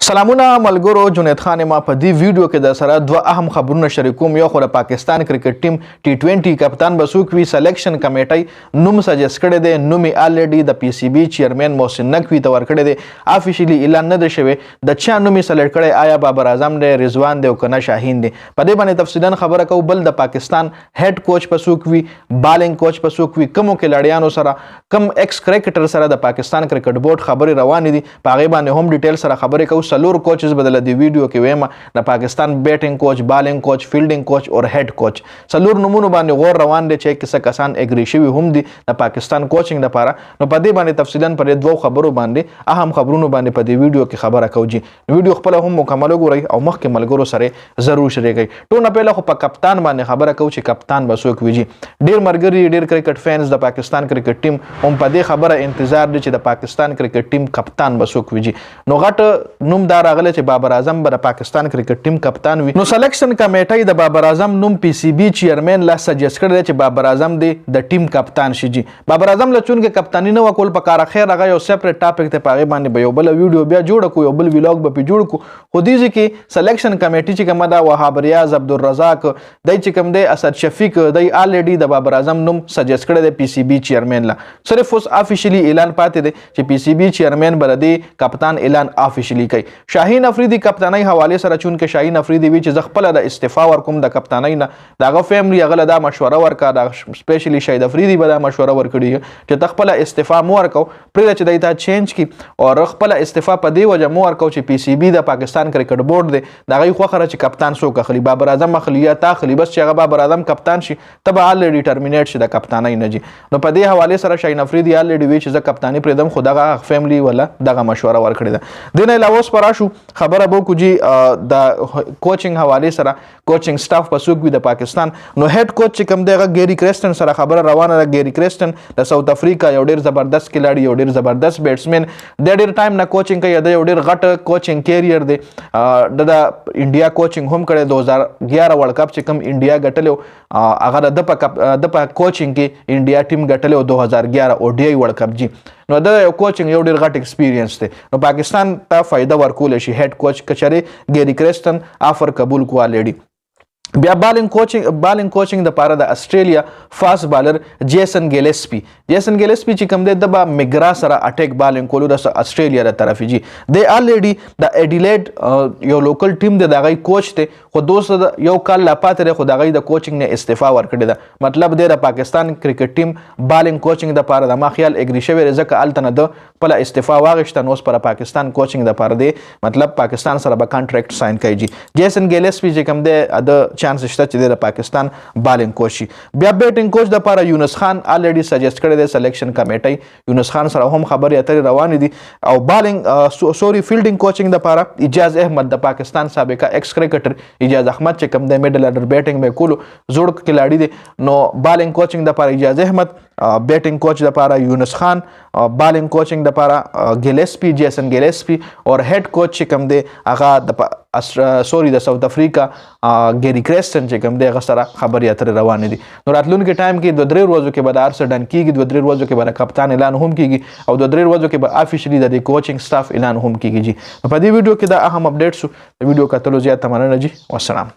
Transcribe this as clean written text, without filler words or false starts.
سلامونه ملګرو جنید خان ما په دې ویډیو کې د سره دوه اهم خبرونه شریکوم. یو خو د پاکستان کرکټ ټیم T20 کپتان بسوک وی سلیکشن کمیټي نوم سجست کړی دی. نوم یې الریډي د PCB چیرمن محسن نقوی ته ورکړی دی. افیشلی اعلان نه دی شوی د چا نوم یې سلیکټ کړی، آیا بابر اعظم دی، رضوان دی او کنه شاهین دی. په دې باندې تفصیلا خبره کوو. بل د پاکستان هیډ کوچ بسوک وی، بالینګ کوچ بسوک وی، کوم کلاړیانو سره، کوم ایکس کرکټر سره د پاکستان کرکټ بورډ خبرې روانې دي، په هغې باندې هم ډیټیل سره خبرې کوو. سلور کوچز بدل دی ویډیو کې ویما د پاکستان بیټینګ کوچ، بالینګ کوچ، فیلډینګ کوچ او هیډ کوچ سلور نمونه باندې غور روان دي چې کیسه کسان اګری شوی هم دي د پاکستان کوچینګ لپاره. نو په دې باندې تفصیلا پر دوه خبرو باندې اهم خبرونو باندې په دې ویډیو کې خبره کوو. جی ویډیو خپل هم مکمل وګورئ او مخکې ملګرو سره ضرور شریکئ. ټول نه پهله خو په کپتان باندې خبره کوو چې کپتان بسوک ویجی. ډیر مرګري ډیر کرکټ فینز د پاکستان کرکټ ټیم هم په دې خبره انتظار دي چې د پاکستان کرکټ ټیم کپتان بسوک ویجی. نو غټ نوم دار راغله چې بابر اعظم به د پاکستان کرکټ ټیم کپتان وي. نو سلیکشن کمیټي د بابر اعظم نوم PCB چیرمن لا سجست کړی چې بابر اعظم دی د ټیم کپتان شي. جی بابر اعظم له چون کې کپتانی نه وکول په کار خیر هغه یو سپریټ ټاپک ته پاغه باندې به یو بل ویډیو بیا جوړ کو، یو بل ویلاګ به جوړ کو. خو دې کې سلیکشن کمیټي چې کومه دا وهاب ریاض، عبدالرزاق، دای چې کوم دی اسد شفیق، دای الریډي د بابر اعظم نوم سجست کړی دی PCB چیرمن لا. صرف اوس افیشلی اعلان پاتې دی چې PCB چیرمن بل دی کپتان اعلان افیشلی کوي. شاهین افریدي کپتانۍ حواله سره چون کې شاهین افریدي وی چې خپل د استعفا ورکوم د کپتانۍ نه، دغه فیملی هغه دا مشوره ورکا، د سپیشلی شاهین افریدي به دا مشوره ورکړي چې خپل استعفا مو ورکو پرې چې دایته چینج کی او خپل استعفا په دی وجه مو ورکو چې PCB د پاکستان کرکټ بورډ دی دغه خو خره چې کپتان سو کخلی بابر اعظم مخلی یا تاخلی بس چې هغه بابر اعظم کپتان شي تبع الریډي ټرمینیټ شي د کپتانۍ نه. جی نو په دې حواله سره شاهین افریدي الریډي وی چې ز کپتانی پرېدم خو دغه فیملی ولا دغه مشوره ورکړي ده. دنه علاوه اوس پراشو خبره بو کو جی د کوچینګ حواله سره کوچینګ سټاف پسوک وي د پاکستان. نو هیډ کوچ چې کوم دیغه ګيري کرسټن سره خبره روانه ده. ګيري کرسټن د ساوث افریقا یو ډیر زبردست کلاړي، یو ډیر زبردست بیټسمن، د ډیر ټایم نه کوچینګ کوي، د یو ډیر غټ کوچینګ کیریئر دی. د انډیا کوچینګ هم کړي 2011 ورلد کپ چې کوم انډیا ګټلو هغه د په کوچینګ کې انډیا ټیم ګټلو 2011 ODI ورلد کپ. جی نو دا یو کوچینګ یو ډیر غټ ایکسپیرینس دی. نو پاکستان ته فائدہ ورکول شي هیډ کوچ کچره ګيري کرسټن آفر قبول کو الریډي. بیا بالینګ کوچینګ د پاره د استرالیا فاست بالر جیسن ګیلسپی چې کوم دی د میګرا سره اٹیک بالینګ کولو د استرالیا تر طرف. جی د الریډي د اډیلیډ یو لوکل ټیم د دغه کوچ ته خو دوست یو کال لا پاتره خو دغه د کوچینګ نه استعفا ورکړی دا. مطلب د پاکستان کرکټ ټیم بالینګ کوچینګ د پاره د ما خیال اګری شوی رزق التنه د پله استعفا واغشت نو پر پاکستان کوچینګ د پاره دی، مطلب پاکستان سره به کانټریکټ ساين کوي. جی جیسن ګیلسپی چې کوم دی د چانس شته چې د پاکستان بالینګ کوچ شي. بیا بیټینګ کوچ د پاره یونس خان الریډي سجست کړی دی سلیکشن کمیټي. یونس خان سره هم خبرې اترې روانې دي. او بالینګ فیلډینګ کوچینګ د پاره اجاز احمد د پاکستان سابقه ایکس کرکټر اجاز احمد چې کوم د میډل اډر بیټینګ به کولو زوړ کلاړي دي. نو بالینګ کوچینګ د پاره اجاز احمد، بیټینګ کوچ د پاره یونس خان، بالینګ کوچینګ د پاره ګیلسپی جیسن ګیلسپی او هیډ کوچ چې کوم دی هغه د ساوث افریقا ګيري کرسټن چې کوم دی هغه سره خبرې اترې روانې دي. نو راتلونکي ټایم کې 2-3 ورځو کې به د هر څه ډن کیږي، 2-3 ورځو کې به کپتان اعلان هم کیږي او 2-3 ورځو کې به افیشلی د کوچینګ سټاف اعلان هم کیږي. جی په دې ویډیو کې دا اهم اپډیټس د ویډیو کتلو زیات مننه. جی والسلام.